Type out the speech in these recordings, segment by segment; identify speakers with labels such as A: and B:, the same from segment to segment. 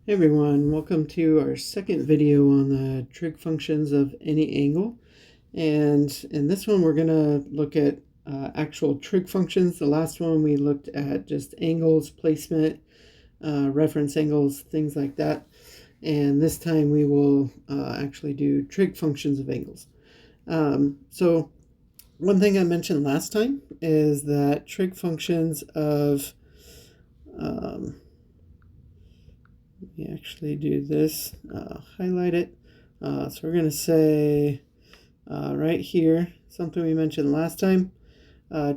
A: Hey everyone, welcome to our second video on the trig functions of any angle. And in this one we're going to look at actual trig functions. The last one we looked at just angles, placement, reference angles, things like that. And this time we will actually do trig functions of angles. So one thing I mentioned last time is that trig functions of we actually do this, highlight it. So we're going to say right here, something we mentioned last time,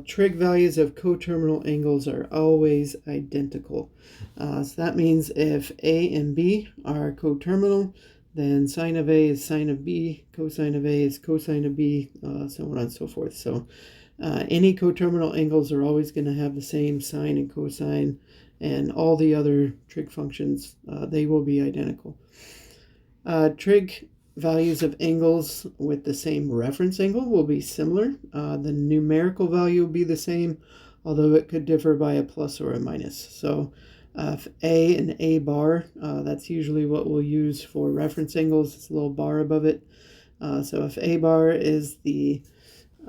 A: trig values of coterminal angles are always identical. So that means if A and B are coterminal, then sine of A is sine of B, cosine of A is cosine of B, so on and so forth. So any coterminal angles are always going to have the same sine and cosine, and all the other trig functions, they will be identical. Trig values of angles with the same reference angle will be similar. The numerical value will be the same, although it could differ by a plus or a minus. So if A and A bar, that's usually what we'll use for reference angles. It's a little bar above it. So if A bar is the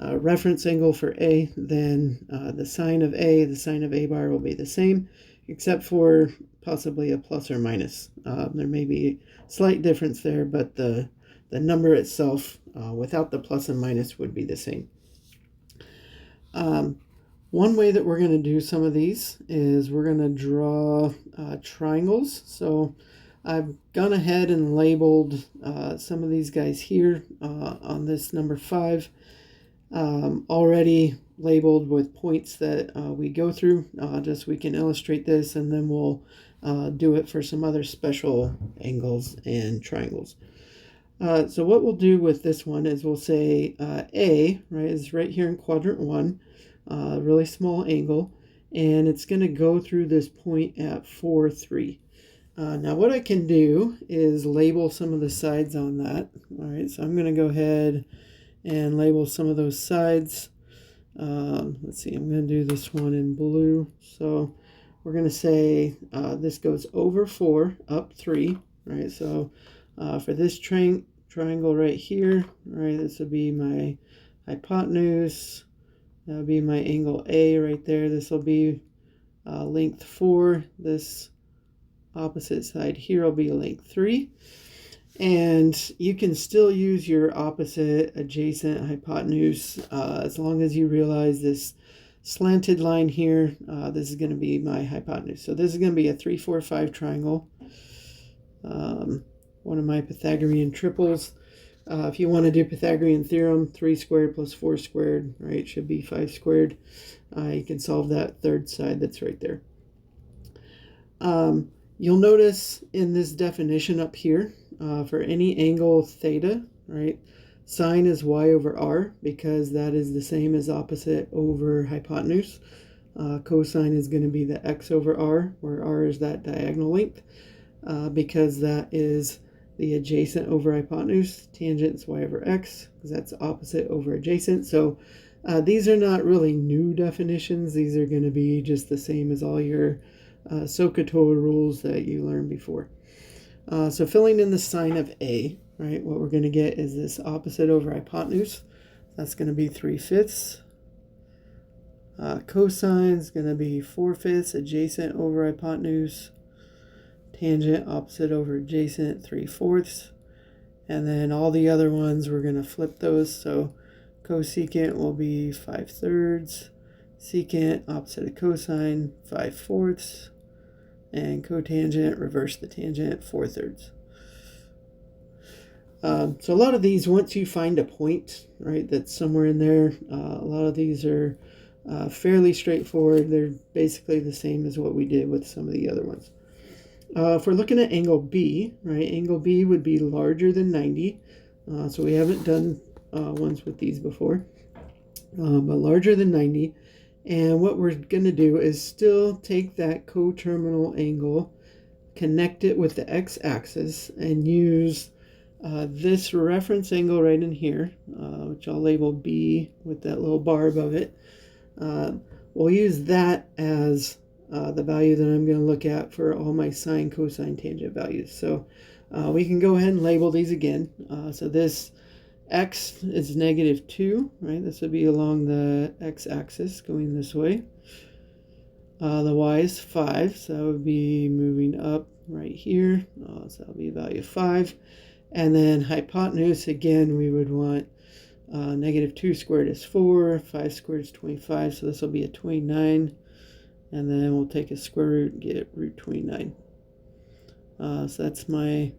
A: reference angle for A, then the sine of A, the sine of A bar will be the same, except for possibly a plus or minus. There may be a slight difference there, but the number itself, without the plus and minus, would be the same. One way that we're going to do some of these is we're going to draw triangles. So I've gone ahead and labeled some of these guys here on this number 5. Already labeled with points that we go through, just so we can illustrate this, and then we'll do it for some other special angles and triangles. So what we'll do with this one is we'll say A, right, is right here in quadrant 1, really small angle, and it's going to go through this point at 4, 3. Now what I can do is label some of the sides on that. All right, so I'm going to go ahead and label some of those sides. Let's see, I'm going to do this one in blue. So we're going to say this goes over 4, up 3, right? So for this triangle right here, right, this would be my hypotenuse. That would be my angle A right there. This will be length 4. This opposite side here will be length 3. And you can still use your opposite, adjacent, hypotenuse, as long as you realize this slanted line here, this is going to be my hypotenuse. So this is going to be a 3, 4, 5 triangle, one of my Pythagorean triples. If you want to do Pythagorean theorem, 3 squared plus 4 squared, right, should be 5 squared. You can solve that third side that's right there. You'll notice in this definition up here, for any angle theta, right, sine is y over r, because that is the same as opposite over hypotenuse. Cosine is going to be the x over r, where r is that diagonal length, because that is the adjacent over hypotenuse. Tangent is y over x, because that's opposite over adjacent. So these are not really new definitions. These are going to be just the same as all your SOHCAHTOA rules that you learned before. So filling in the sine of A, right, what we're going to get is this opposite over hypotenuse. That's going to be 3/5. Cosine is going to be 4/5, adjacent over hypotenuse. Tangent, opposite over adjacent, 3/4. And then all the other ones, we're going to flip those. So cosecant will be 5/3. Secant, opposite of cosine, 5/4. And cotangent, reverse the tangent, 4/3. So a lot of these, once you find a point, right, that's somewhere in there, a lot of these are fairly straightforward. They're basically the same as what we did with some of the other ones. If we're looking at angle B, right, angle B would be larger than 90. So we haven't done ones with these before, but larger than 90. And what we're going to do is still take that coterminal angle, connect it with the x-axis, and use this reference angle right in here, which I'll label B with that little bar above it. We'll use that as the value that I'm going to look at for all my sine, cosine, tangent values. So we can go ahead and label these again. So this x is -2, right? This would be along the x-axis going this way. The y is 5, so that would be moving up right here. So that would be a value of 5. And then hypotenuse, again, we would want -2 squared is 4, 5 squared is 25, so this will be a 29. And then we'll take a square root and get root 29. So that's my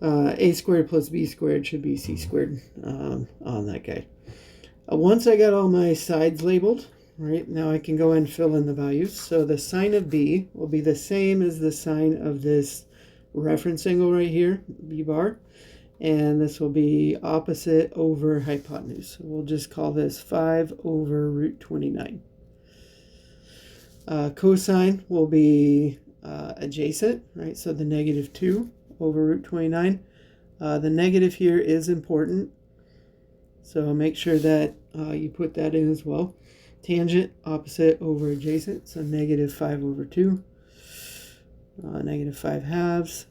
A: a squared plus b squared should be c squared on that guy. Once I got all my sides labeled, right, now I can go and fill in the values. So the sine of b will be the same as the sine of this reference angle right here, b bar. And this will be opposite over hypotenuse. So we'll just call this 5 over root 29. Cosine will be adjacent, right? So the -2 over root 29. The negative here is important, so make sure that you put that in as well. Tangent, opposite over adjacent, so -5 over 2, -5 halves.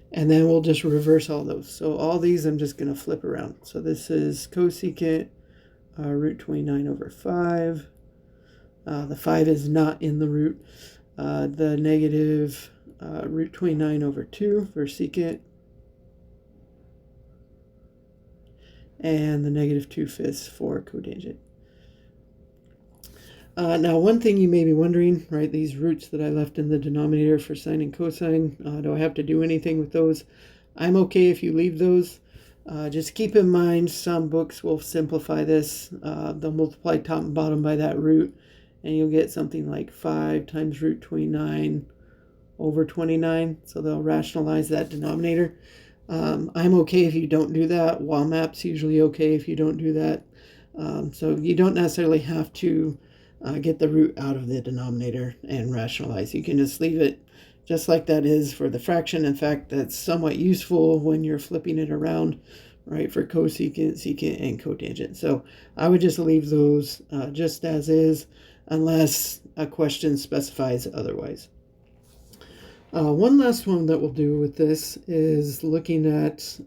A: And then we'll just reverse all those. So all these I'm just going to flip around. So this is cosecant root 29 over 5. The 5 is not in the root. The negative root 29 over 2 for secant. And the -2/5 for cotangent. Now, one thing you may be wondering, right, these roots that I left in the denominator for sine and cosine, do I have to do anything with those? I'm okay if you leave those. Just keep in mind some books will simplify this. They'll multiply top and bottom by that root, and you'll get something like 5 times root 29 over 29. So they'll rationalize that denominator. I'm okay if you don't do that. WAMAP's usually okay if you don't do that. So you don't necessarily have to get the root out of the denominator and rationalize. You can just leave it just like that is for the fraction. In fact, that's somewhat useful when you're flipping it around, right, for cosecant, secant, and cotangent. So I would just leave those just as is unless a question specifies otherwise. One last one that we'll do with this is looking at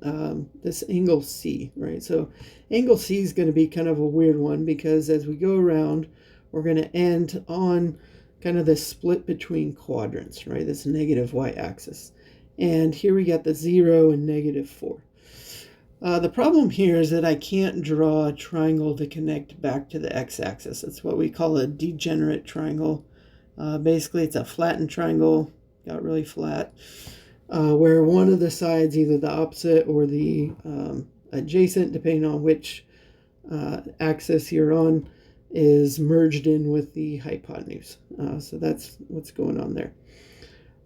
A: this angle C, right? So angle C is going to be kind of a weird one because as we go around, we're going to end on kind of the split between quadrants, right? This negative y-axis. And here we got the 0 and -4. The problem here is that I can't draw a triangle to connect back to the x-axis. It's what we call a degenerate triangle. Basically, it's a flattened triangle, got really flat, where one of the sides, either the opposite or the adjacent, depending on which axis you're on, is merged in with the hypotenuse. So that's what's going on there.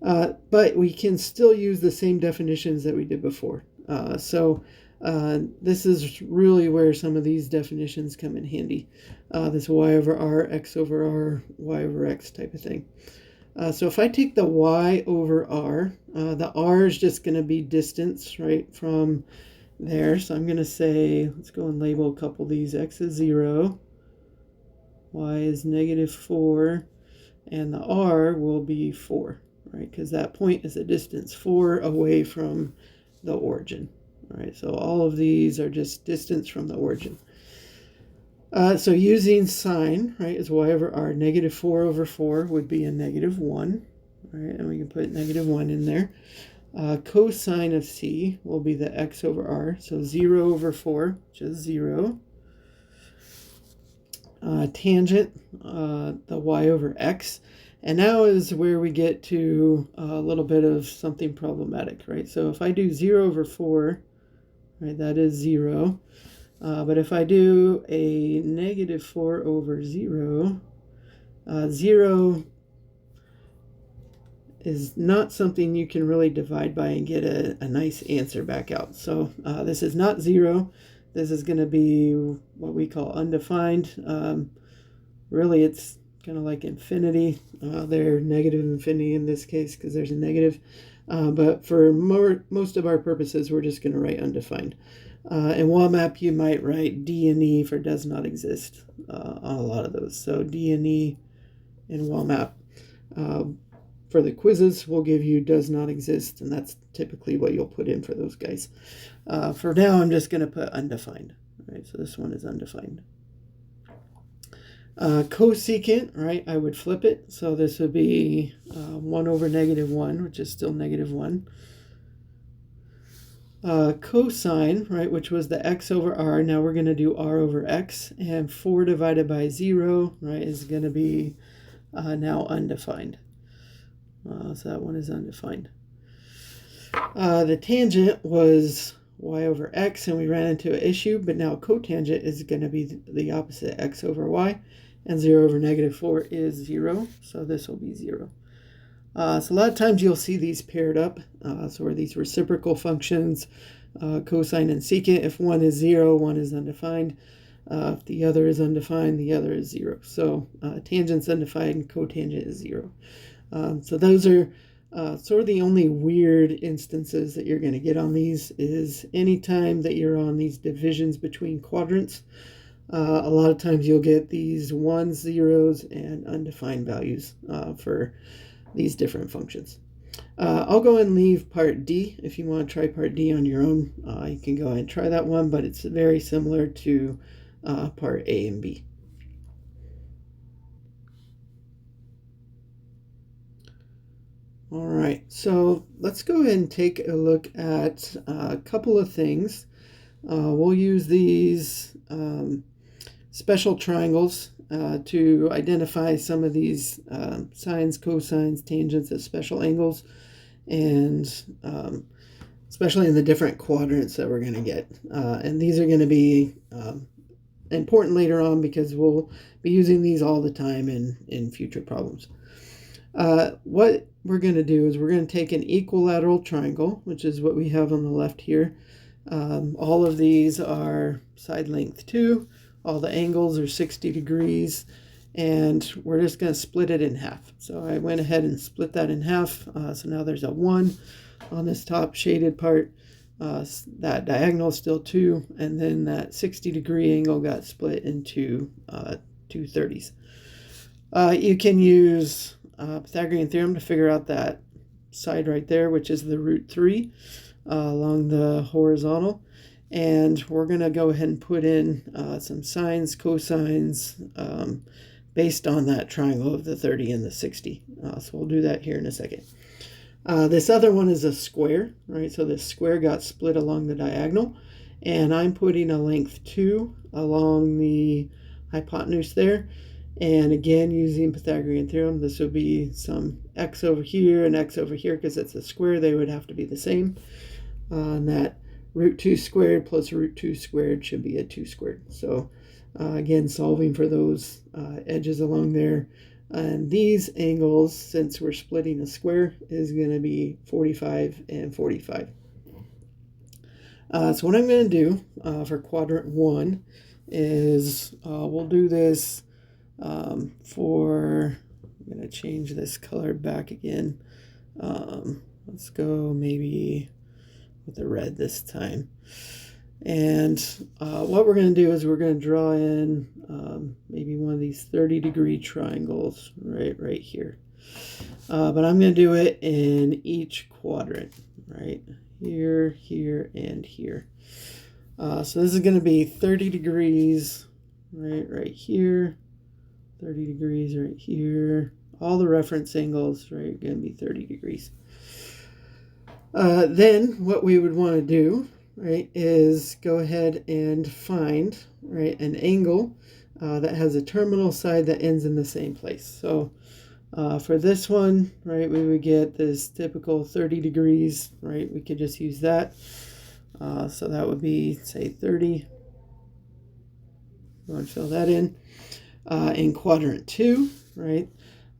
A: But we can still use the same definitions that we did before. This is really where some of these definitions come in handy. This y over r, x over r, y over x type of thing. So if I take the y over r, the r is just going to be distance, right, from there. So I'm going to say, let's go and label a couple of these. X is 0. Y is -4, and the r will be 4, right? Because that point is a distance 4 away from the origin, right? So all of these are just distance from the origin. So using sine, right, is y over r. -4 over 4 would be a -1, right? And we can put -1 in there. Cosine of c will be the x over r. So 0 over 4, which is 0. Tangent, the y over x. And now is where we get to a little bit of something problematic, right? So if I do 0 over 4, right, that is 0. But if I do a -4 over 0, 0 is not something you can really divide by and get a nice answer back out. So this is not 0. This is going to be what we call undefined. Really, it's kind of like infinity. They're negative infinity in this case because there's a negative. But for most of our purposes, we're just going to write undefined. In WAMAP, you might write D and E for does not exist on a lot of those. So D and E in WAMAP. For the quizzes, we'll give you does not exist, and that's typically what you'll put in for those guys. For now, I'm just going to put undefined. Right, so this one is undefined. Cosecant, right, I would flip it. So this would be 1 over -1, which is still -1. Cosine, right, which was the x over r. Now we're going to do r over x. And 4 divided by 0, right, is going to be now undefined. So that one is undefined. The tangent was y over x, and we ran into an issue, but now cotangent is going to be the opposite, x over y, and 0 over -4 is 0, so this will be 0. So a lot of times you'll see these paired up, so are these reciprocal functions, cosine and secant. If one is 0, one is undefined. If the other is undefined, the other is 0. So tangent's undefined, cotangent is 0. So those are sort of the only weird instances that you're going to get on these is anytime that you're on these divisions between quadrants. A lot of times you'll get these 1s, 0s, and undefined values for these different functions. I'll go and leave part D. If you want to try part D on your own, you can go ahead and try that one, but it's very similar to part A and B. All right, so let's go ahead and take a look at a couple of things. We'll use these special triangles to identify some of these sines, cosines, tangents as special angles, and especially in the different quadrants that we're going to get. And these are going to be important later on because we'll be using these all the time in future problems. What we're going to do is we're going to take an equilateral triangle, which is what we have on the left here. All of these are side length 2. All the angles are 60 degrees, and we're just going to split it in half. So I went ahead and split that in half. So now there's a 1 on this top shaded part. That diagonal is still 2, and then that 60-degree angle got split into 2 30s. You can use Pythagorean theorem to figure out that side right there, which is the root 3 along the horizontal. And we're going to go ahead and put in some sines, cosines, based on that triangle of the 30 and the 60. So we'll do that here in a second. This other one is a square, right? So this square got split along the diagonal, and I'm putting a length 2 along the hypotenuse there. And again, using Pythagorean theorem, this would be some x over here and x over here because it's a square. They would have to be the same. And that root 2 squared plus root 2 squared should be a 2 squared. So again, solving for those edges along there. And these angles, since we're splitting a square, is going to be 45 and 45. So what I'm going to do for quadrant 1 is we'll do this I'm going to change this color back again. Let's go maybe with the red this time. And what we're going to do is we're going to draw in maybe one of these 30-degree triangles right here. But I'm going to do it in each quadrant, right? Here, here, and here. So this is going to be 30 degrees right here. 30 degrees right here. All the reference angles, right, going to be 30 degrees. Then what we would want to do, right, is go ahead and find, right, an angle that has a terminal side that ends in the same place. So for this one, right, we would get this typical 30 degrees, right? We could just use that. So that would be, say, 30. You want to fill that in. In quadrant 2, right,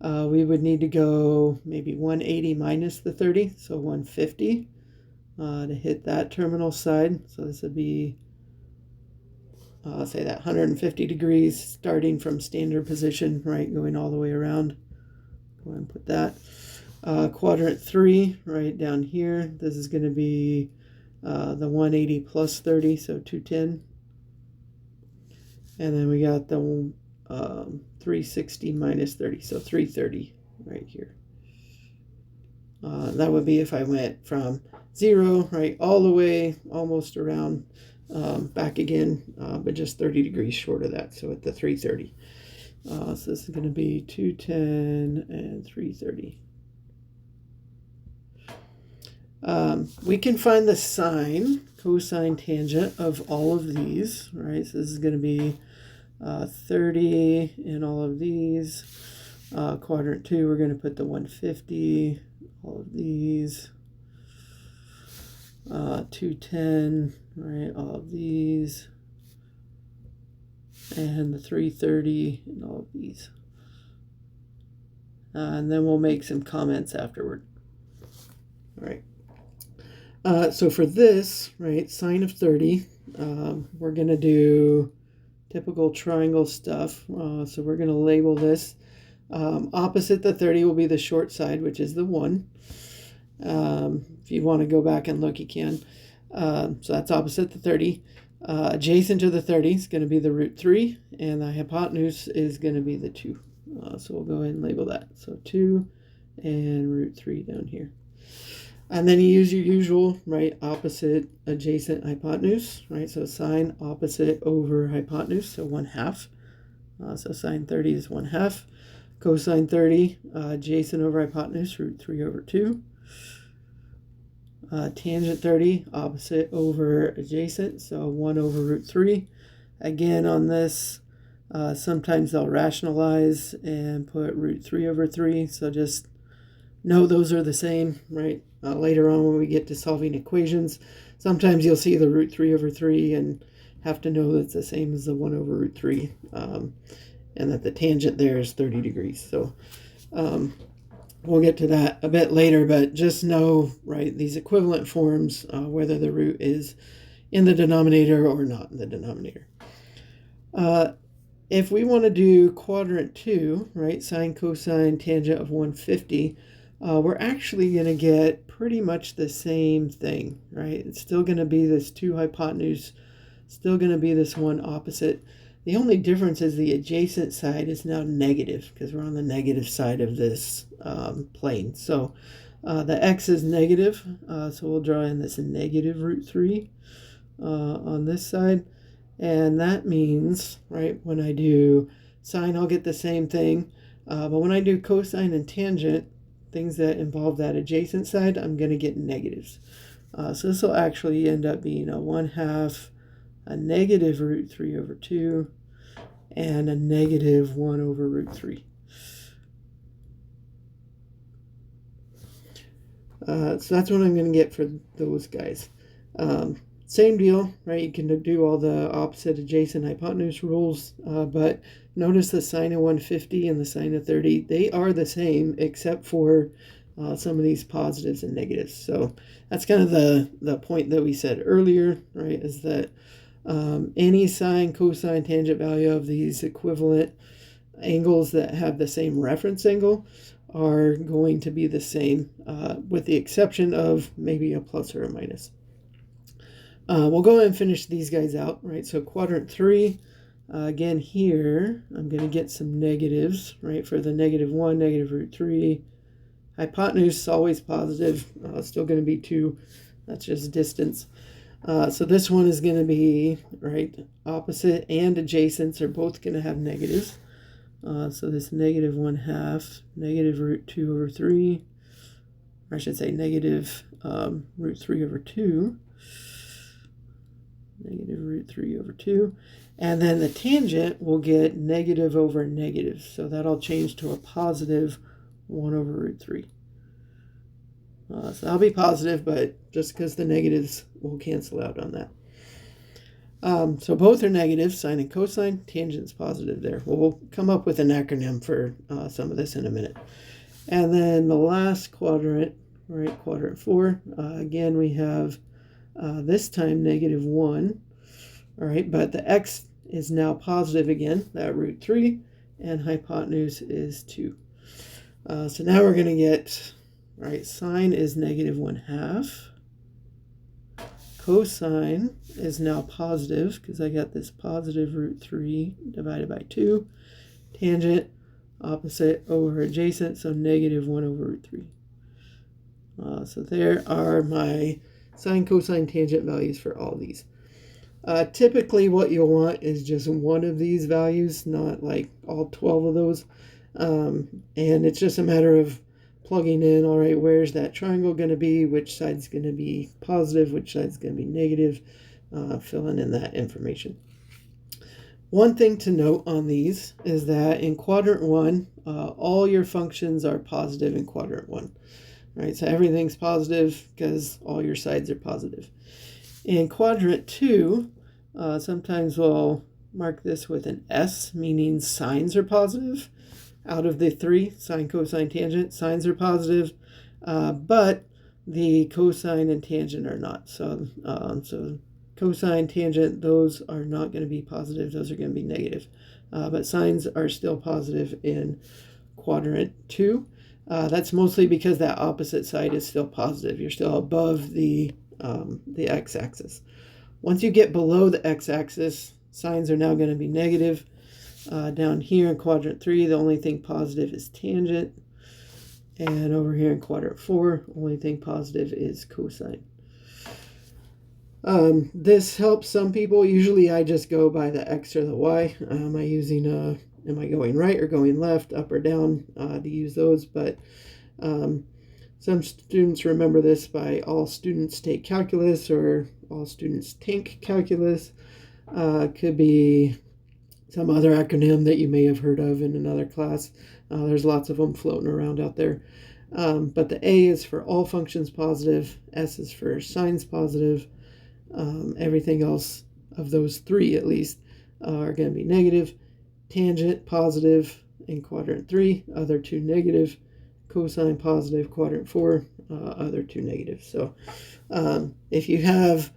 A: we would need to go maybe 180 minus the 30, so 150 to hit that terminal side. So this would be, say that 150 degrees starting from standard position, right, going all the way around. Go ahead and put that. Quadrant 3, right down here, this is going to be the 180 plus 30, so 210. And then we got the 360 minus 30, so 330 right here. That would be if I went from 0, right, all the way almost around back again, but just 30 degrees short of that, so at the 330. So this is going to be 210 and 330. We can find the sine, cosine, tangent of all of these, right? So this is going to be 30 in all of these. Quadrant 2, we're going to put the 150, all of these. 210, right, all of these. And the 330 and all of these. And then we'll make some comments afterward. All right. So for this, right, sine of 30, we're going to do typical triangle stuff. So we're going to label this. Opposite the 30 will be the short side, which is the 1. If you want to go back and look, you can. So that's opposite the 30. Adjacent to the 30 is going to be the root 3, and the hypotenuse is going to be the 2. So we'll go ahead and label that. So 2 and root 3 down here. And then you use your usual, right, opposite, adjacent, hypotenuse, right? So sine opposite over hypotenuse, so 1/2. So sine 30 is 1/2. Cosine 30, adjacent over hypotenuse, root 3 over 2. Tangent 30, opposite over adjacent, so 1 over root 3. Again, on this, sometimes they'll rationalize and put root 3 over 3, so just know those are the same, right? Later on when we get to solving equations, sometimes you'll see the root 3 over 3 and have to know that it's the same as the 1 over root 3, and that the tangent there is 30 degrees. So we'll get to that a bit later, but just know, right, these equivalent forms, whether the root is in the denominator or not in the denominator. If we want to do quadrant 2, right, sine, cosine, tangent of 150, we're actually going to get pretty much the same thing, right? It's still going to be this 2 hypotenuse, still going to be this 1 opposite. The only difference is the adjacent side is now negative because we're on the negative side of this plane. So the x is negative, so we'll draw in this negative root 3 on this side. And that means, right, when I do sine, I'll get the same thing. But when I do cosine and tangent, things that involve that adjacent side, I'm going to get negatives. So this will actually end up being a 1/2, a negative root 3 over 2, and a negative 1 over root 3. So that's what I'm going to get for those guys. Same deal, right? You can do all the opposite, adjacent, hypotenuse rules, but notice the sine of 150 and the sine of 30, they are the same except for some of these positives and negatives. So that's kind of the point that we said earlier, right, is that any sine, cosine, tangent value of these equivalent angles that have the same reference angle are going to be the same, with the exception of maybe a plus or a minus. We'll go ahead and finish these guys out, right? So quadrant 3, again here, I'm going to get some negatives, right? For the negative 1, negative root 3. Hypotenuse is always positive, still going to be 2. That's just distance. So this one is going to be, right, opposite and adjacents are both going to have negatives. So this negative 1/2, negative root 2 over 3, or I should say negative root 3 over 2. Negative root 3 over 2. And then the tangent will get negative over negative. So that'll change to a positive 1 over root 3. So that'll be positive, but just because the negatives will cancel out on that. So both are negative, sine and cosine. Tangent's positive there. We'll come up with an acronym for some of this in a minute. And then the last quadrant, right, quadrant 4. Again, we have this time negative 1. All right, but the x is now positive again, that root 3, and hypotenuse is 2. So now we're going to get, right, sine is negative 1/2. cosine is now positive because I got this positive root 3 divided by 2. Tangent, opposite over adjacent, so negative 1 over root 3. So there are my sine, cosine, tangent values for all these. Typically what you'll want is just one of these values, not like all 12 of those. And it's just a matter of plugging in, all right, where's that triangle going to be, which side's going to be positive, which side's going to be negative, filling in that information. One thing to note on these is that in quadrant 1, all your functions are positive in quadrant 1. Right, so everything's positive because all your sides are positive. In quadrant 2, sometimes we'll mark this with an S, meaning signs are positive. Out of the 3, sine, cosine, tangent, signs are positive, but the cosine and tangent are not. So cosine, tangent, those are not going to be positive. Those are going to be negative. But signs are still positive in quadrant 2. That's mostly because that opposite side is still positive. You're still above the x-axis. Once you get below the x-axis, signs are now going to be negative. Down here in quadrant 3, the only thing positive is tangent. And over here in quadrant 4, only thing positive is cosine. This helps some people. Usually I just go by the x or the y. Am I going right or going left, up or down, to use those? But some students remember this by all students take calculus or all students take calculus. Could be some other acronym that you may have heard of in another class. There's lots of them floating around out there. But the A is for all functions positive, S is for signs positive. Everything else of those 3 at least are going to be negative. Tangent positive in quadrant 3, other 2 negative. Cosine positive, quadrant 4, other 2 negative. So if you have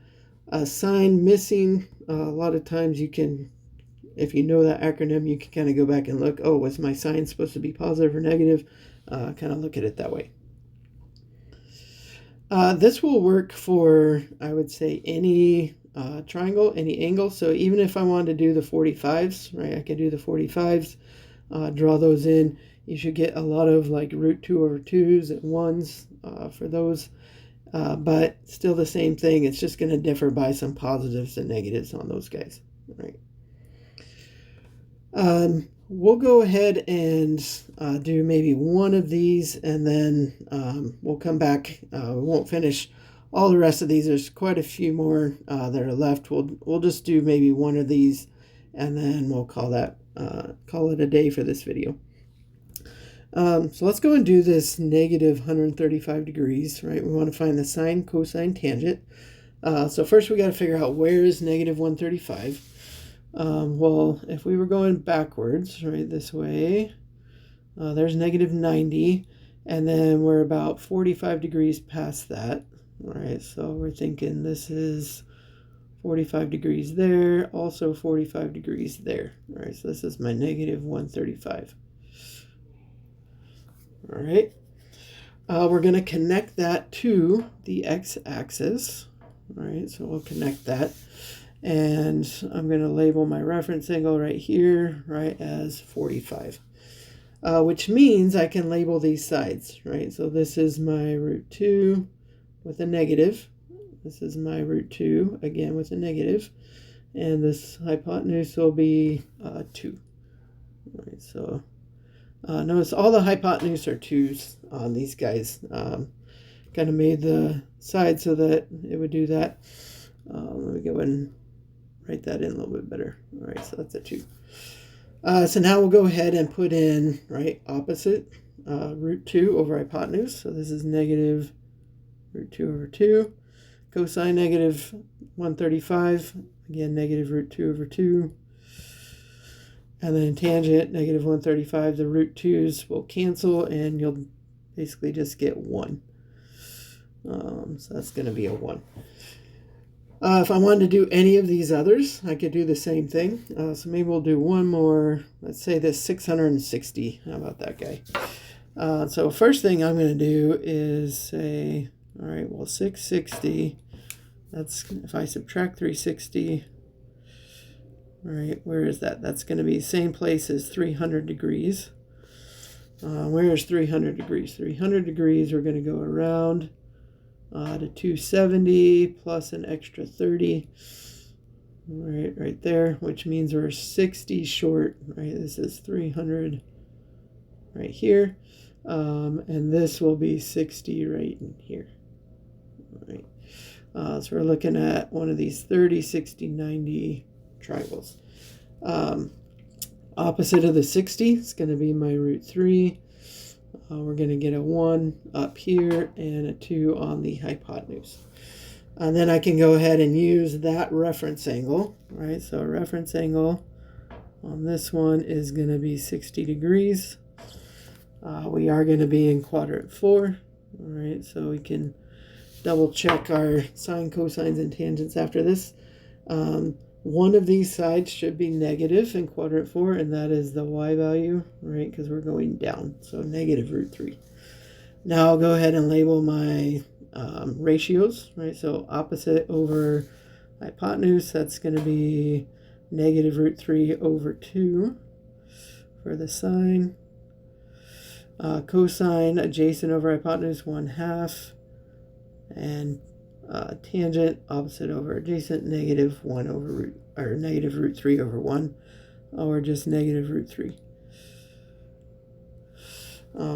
A: a sign missing, a lot of times you can, if you know that acronym, you can kind of go back and look, oh, was my sign supposed to be positive or negative? Kind of look at it that way. This will work for, I would say, any triangle, any angle. So even if I wanted to do the 45s, right, I could do the 45s, draw those in. You should get a lot of like root 2 over 2s and 1s for those. But still the same thing. It's just going to differ by some positives and negatives on those guys, right? We'll go ahead and do maybe one of these, and then we'll come back. We won't finish all the rest of these. There's quite a few more that are left. We'll just do maybe one of these, and then we'll call it a day for this video. So let's go and do this negative 135 degrees, right? We want to find the sine, cosine, tangent. So first we got to figure out where is negative 135. Well, if we were going backwards, right, this way, there's negative 90, and then we're about 45 degrees past that, right? So we're thinking this is 45 degrees there, also 45 degrees there, right? So this is my negative 135. All right. We're going to connect that to the x-axis, right? So we'll connect that. And I'm going to label my reference angle right here, right, as 45, which means I can label these sides, right? So this is my root 2 with a negative. This is my root 2, again, with a negative. And this hypotenuse will be 2. All right, so notice all the hypotenuse are 2s on these guys. Kind of made the side so that it would do that. Let me go ahead and write that in a little bit better. All right, so that's a 2. So now we'll go ahead and put in, right, opposite, root 2 over hypotenuse. So this is negative root 2 over 2. Cosine negative 135. Again, negative root 2 over 2. And then tangent, negative 135. The root 2's will cancel, and you'll basically just get 1. So that's going to be a 1. If I wanted to do any of these others, I could do the same thing. So maybe we'll do one more. Let's say this 660. How about that guy? So first thing I'm going to do is say, all right, well, 660, that's, if I subtract 360, right, where is that? That's going to be the same place as 300 degrees. Where's 300 degrees? 300 degrees, we're going to go around to 270 plus an extra 30. Right there, which means we're 60 short, right? This is 300 right here. And this will be 60 right in here. Right. So we're looking at one of these 30, 60, 90 triangles. Opposite of the 60 is going to be my root 3. We're going to get a 1 up here and a 2 on the hypotenuse. And then I can go ahead and use that reference angle, right? So a reference angle on this one is going to be 60 degrees. We are going to be in quadrant 4, all right? So we can double check our sine, cosines, and tangents after this. One of these sides should be negative in quadrant 4, and that is the y value, right? Because we're going down, so negative root 3. Now I'll go ahead and label my ratios, right? So opposite over hypotenuse, that's going to be negative root 3 over 2 for the sine. Cosine adjacent over hypotenuse 1/2, and tangent opposite over adjacent negative 1 over root, or negative root 3 over 1, or just negative root 3.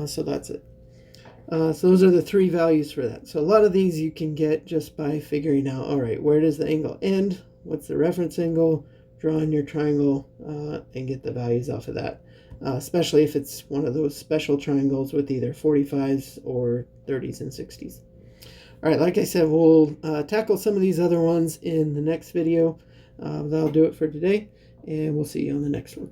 A: So that's it. So those are the 3 values for that. So a lot of these you can get just by figuring out, all right, where does the angle end? What's the reference angle? Draw in your triangle and get the values off of that. Especially if it's one of those special triangles with either 45s or 30s and 60s. All right, like I said, we'll tackle some of these other ones in the next video. That'll do it for today, and we'll see you on the next one.